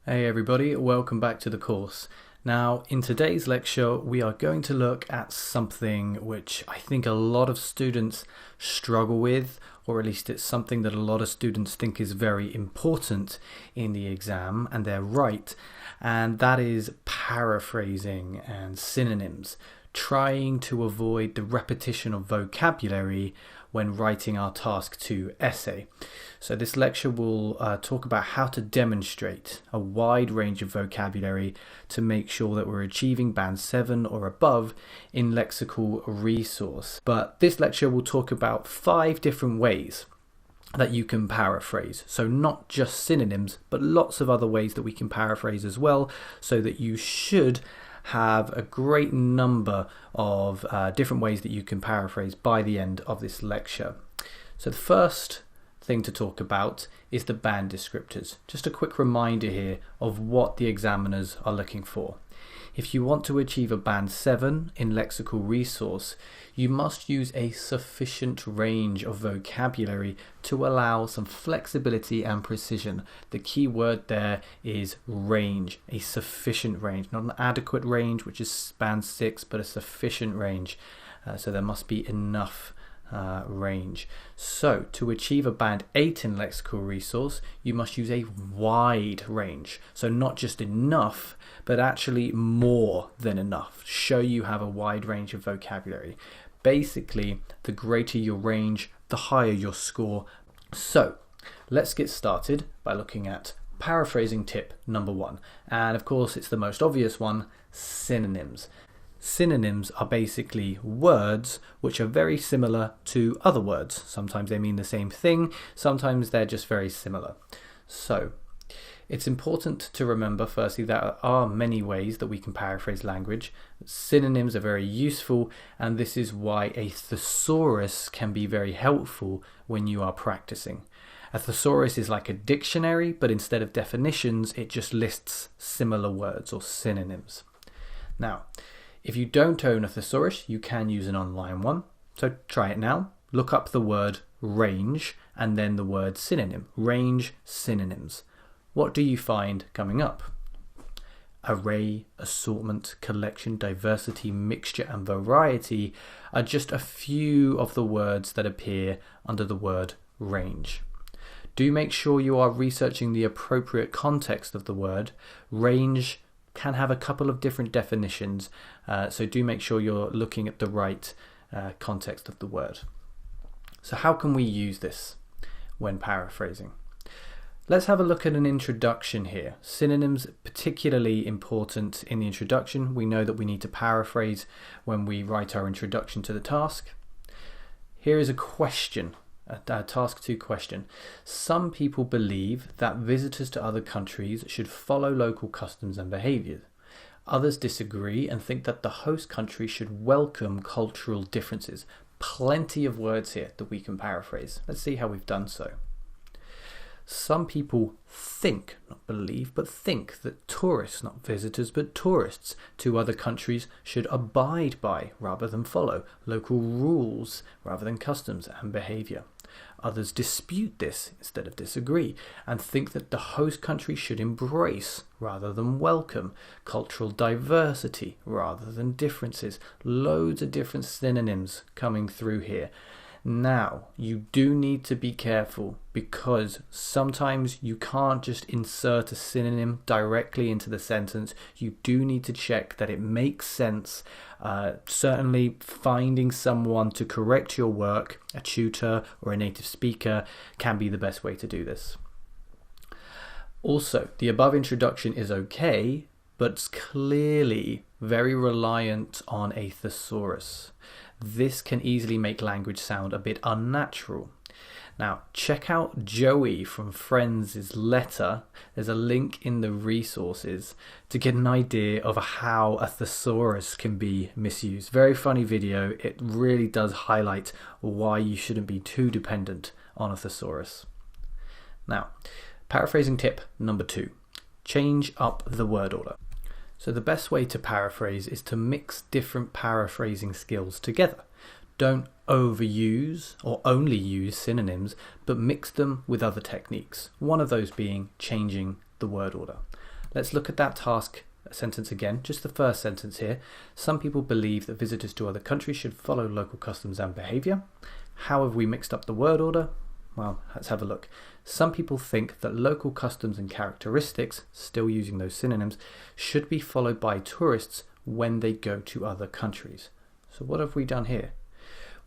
Hey everybody, welcome back to the course. Now, in today's lecture, we are going to look at something which I think a lot of students struggle with, or at least it's something that a lot of students think is very important in the exam, and they're right, and that is paraphrasing and synonyms, trying to avoid the repetition of vocabulary when writing our task 2 essay. So this lecture will talk about how to demonstrate a wide range of vocabulary to make sure that we're achieving band 7 or above in lexical resource. But this lecture will talk about 5 different ways that you can paraphrase. So not just synonyms, but lots of other ways that we can paraphrase as well, so that you should have a great number of different ways that you can paraphrase by the end of this lecture. So the first thing to talk about is the band descriptors. Just a quick reminder here of what the examiners are looking for. If you want to achieve a band 7 in lexical resource, you must use a sufficient range of vocabulary to allow some flexibility and precision. The key word there is range, a sufficient range, not an adequate range, which is band 6, but a sufficient range. So there must be enough range. So to achieve a band 8 in lexical resource, you must use a wide range. So not just enough, but actually more than enough. Show you have a wide range of vocabulary. Basically, the greater your range, the higher your score. So let's get started by looking at paraphrasing tip number 1. And of course, it's the most obvious one, synonyms. Synonyms are basically words which are very similar to other words. Sometimes they mean the same thing, sometimes they're just very similar. So it's important to remember, firstly, that there are many ways that we can paraphrase language. Synonyms are very useful, and this is why a thesaurus can be very helpful when you are practicing. A thesaurus is like a dictionary, but instead of definitions, it just lists similar words or synonyms. Now, if you don't own a thesaurus, you can use an online one. So try it now. Look up the word range and then the word synonym. Range synonyms. What do you find coming up? Array, assortment, collection, diversity, mixture, and variety are just a few of the words that appear under the word range. Do make sure you are researching the appropriate context of the word. Range can have a couple of different definitions, so do make sure you're looking at the right context of the word. So how can we use this when paraphrasing? Let's have a look at an introduction here. Synonyms particularly important in the introduction. We know that we need to paraphrase when we write our introduction to the task. Here is a question. A task 2 question. Some people believe that visitors to other countries should follow local customs and behaviours. Others disagree and think that the host country should welcome cultural differences. Plenty of words here that we can paraphrase. Let's see how we've done so. Some people think, not believe, but think that tourists, not visitors, but tourists to other countries should abide by, rather than follow, local rules rather than customs and behaviour. Others dispute this instead of disagree and think that the host country should embrace rather than welcome cultural diversity rather than differences. Loads of different synonyms coming through here. Now, you do need to be careful because sometimes you can't just insert a synonym directly into the sentence. You do need to check that it makes sense. Certainly finding someone to correct your work, a tutor or a native speaker, can be the best way to do this. Also, the above introduction is okay, but it's clearly very reliant on a thesaurus. This can easily make language sound a bit unnatural. Now, check out Joey from Friends' letter. There's a link in the resources to get an idea of how a thesaurus can be misused. Very funny video. It really does highlight why you shouldn't be too dependent on a thesaurus. Now, paraphrasing tip number 2. Change up the word order. So the best way to paraphrase is to mix different paraphrasing skills together. Don't overuse or only use synonyms, but mix them with other techniques. One of those being changing the word order. Let's look at that task sentence again, just the first sentence here. Some people believe that visitors to other countries should follow local customs and behaviour. How have we mixed up the word order? Well, let's have a look. Some people think that local customs and characteristics, still using those synonyms, should be followed by tourists when they go to other countries. So what have we done here?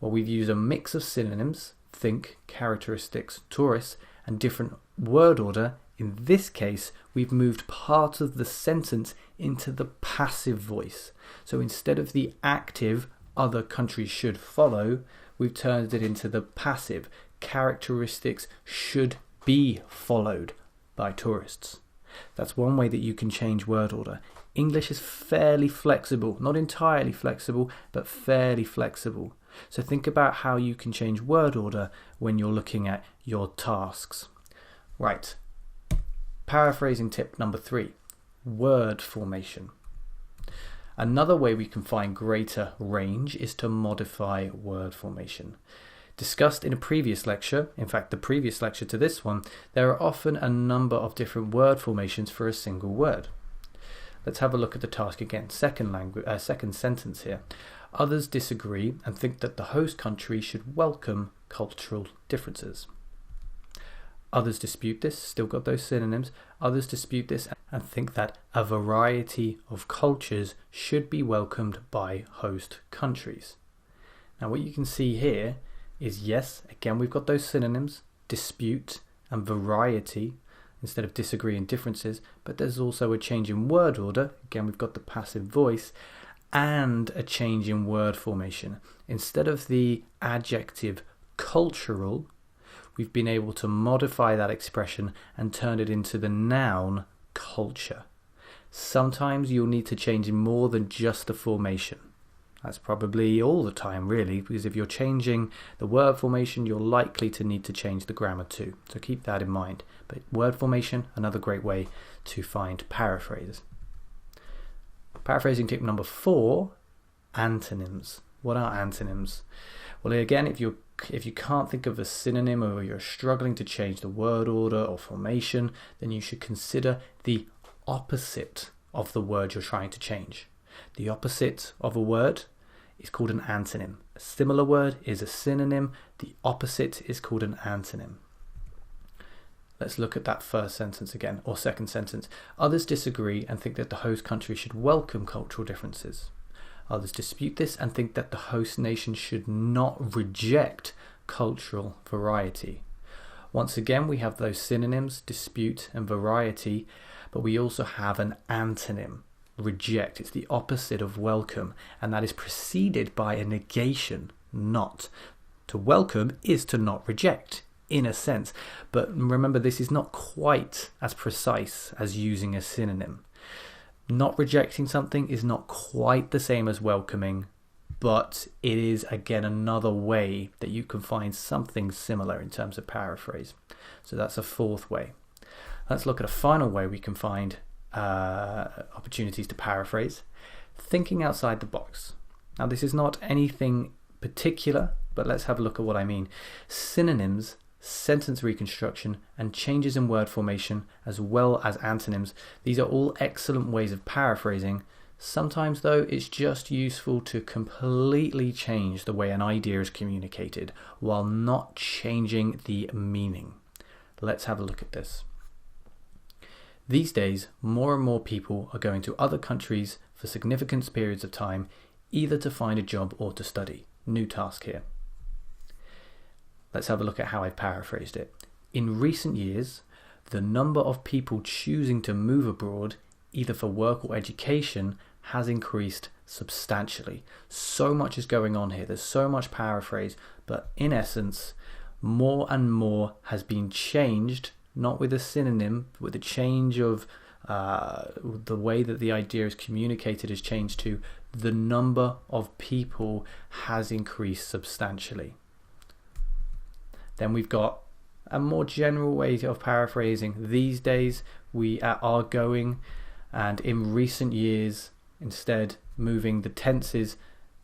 Well, we've used a mix of synonyms, think, characteristics, tourists, and different word order. In this case, we've moved part of the sentence into the passive voice. So instead of the active, other countries should follow, we've turned it into the passive, characteristics should be followed by tourists. That's one way that you can change word order. English is fairly flexible, not entirely flexible, but fairly flexible. So think about how you can change word order when you're looking at your tasks. Right, paraphrasing tip number 3, word formation. Another way we can find greater range is to modify word formation. Discussed in a previous lecture, in fact the previous lecture to this one, there are often a number of different word formations for a single word. Let's have a look at the task again. Second sentence here. Others disagree and think that the host country should welcome cultural differences. Others dispute this, still got those synonyms. Others dispute this and think that a variety of cultures should be welcomed by host countries. Now what you can see here is, yes, again we've got those synonyms, dispute and variety, instead of disagree and differences, but there's also a change in word order. Again, we've got the passive voice and a change in word formation. Instead of the adjective cultural, we've been able to modify that expression and turn it into the noun culture. Sometimes you'll need to change more than just the formation. That's probably all the time really, because if you're changing the word formation, you're likely to need to change the grammar too. So keep that in mind. But word formation, another great way to find paraphrases. Paraphrasing tip number 4, antonyms. What are antonyms? Well, again, if you can't think of a synonym or you're struggling to change the word order or formation, then you should consider the opposite of the word you're trying to change. The opposite of a word is called an antonym. A similar word is a synonym. The opposite is called an antonym. Let's look at that first sentence again, or second sentence. Others disagree and think that the host country should welcome cultural differences. Others dispute this and think that the host nation should not reject cultural variety. Once again, we have those synonyms, dispute and variety, but we also have an antonym. Reject. It's the opposite of welcome, and that is preceded by a negation, not. To welcome is to not reject, in a sense, but remember this is not quite as precise as using a synonym. Not rejecting something is not quite the same as welcoming, but it is again another way that you can find something similar in terms of paraphrase. So that's a fourth way. Let's look at a final way we can find opportunities to paraphrase. Thinking outside the box. Now this is not anything particular, but let's have a look at what I mean. Synonyms, sentence reconstruction, and changes in word formation, as well as antonyms, these are all excellent ways of paraphrasing. Sometimes though, it's just useful to completely change the way an idea is communicated while not changing the meaning. Let's have a look at this. These days, more and more people are going to other countries for significant periods of time, either to find a job or to study. New task here. Let's have a look at how I've paraphrased it. In recent years, the number of people choosing to move abroad, either for work or education, has increased substantially. So much is going on here. There's so much paraphrase, but in essence, more and more has been changed, not with a synonym, but with a change of the way that the idea is communicated has changed to the number of people has increased substantially. Then we've got a more general way of paraphrasing. These days we are going, and in recent years, instead moving the tenses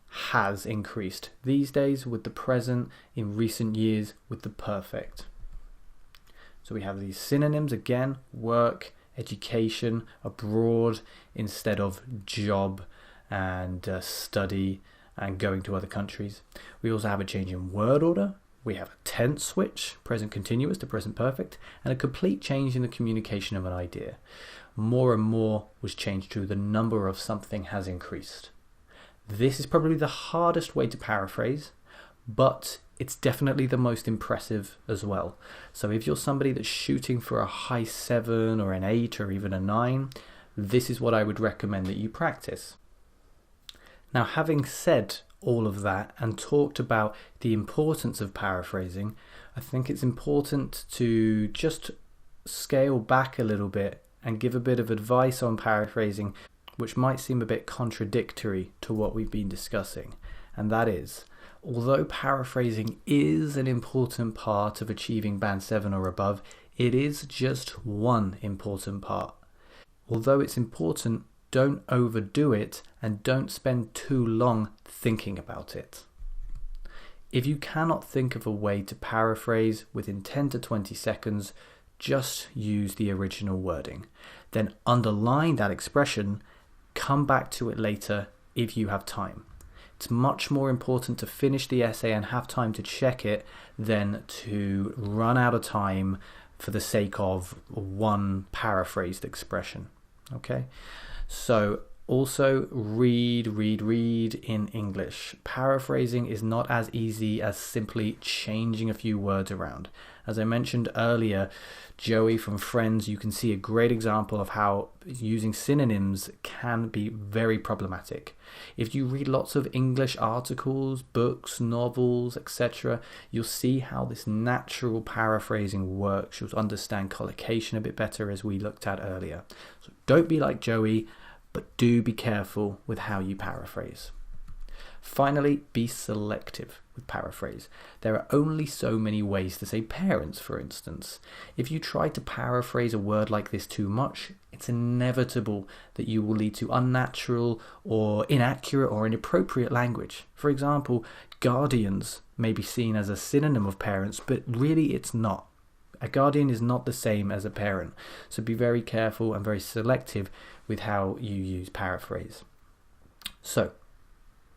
has increased. These days with the present, in recent years with the perfect. So we have these synonyms again: work, education, abroad, instead of job and study and going to other countries. We also have a change in word order. We have a tense switch, present continuous to present perfect, and a complete change in the communication of an idea. More and more was changed to the number of something has increased. This is probably the hardest way to paraphrase, but it's definitely the most impressive as well. So if you're somebody that's shooting for a high 7 or an 8 or even a 9, this is what I would recommend that you practice. Now, having said all of that and talked about the importance of paraphrasing, I think it's important to just scale back a little bit and give a bit of advice on paraphrasing, which might seem a bit contradictory to what we've been discussing. And that is, although paraphrasing is an important part of achieving Band 7 or above, it is just one important part. Although it's important, don't overdo it and don't spend too long thinking about it. If you cannot think of a way to paraphrase within 10 to 20 seconds, just use the original wording. Then underline that expression, come back to it later if you have time. It's much more important to finish the essay and have time to check it than to run out of time for the sake of one paraphrased expression. Okay? So also read in English. Paraphrasing is not as easy as simply changing a few words around. As I mentioned earlier, Joey from Friends, you can see a great example of how using synonyms can be very problematic. If you read lots of English articles, books, novels, etc., you'll see how this natural paraphrasing works. You'll understand collocation a bit better, as we looked at earlier. So don't be like Joey, but do be careful with how you paraphrase. Finally, be selective with paraphrase. There are only so many ways to say parents, for instance. If you try to paraphrase a word like this too much, it's inevitable that you will lead to unnatural or inaccurate or inappropriate language. For example, guardians may be seen as a synonym of parents, but really it's not. A guardian is not the same as a parent, so be very careful and very selective with how you use paraphrase. So,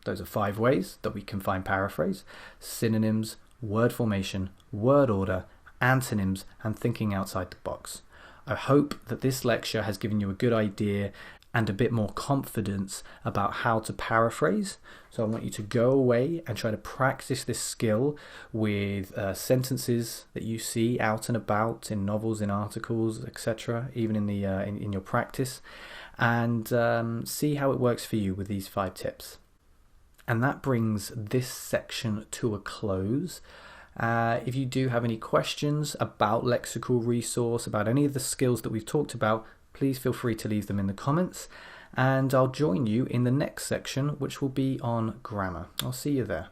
those are 5 ways that we can find paraphrase: synonyms, word formation, word order, antonyms, and thinking outside the box. I hope that this lecture has given you a good idea and a bit more confidence about how to paraphrase. So I want you to go away and try to practice this skill with sentences that you see out and about in novels, in articles, etc., even in the in your practice, and see how it works for you with these 5 tips. And that brings this section to a close. If you do have any questions about lexical resource, about any of the skills that we've talked about, please feel free to leave them in the comments, and I'll join you in the next section, which will be on grammar. I'll see you there.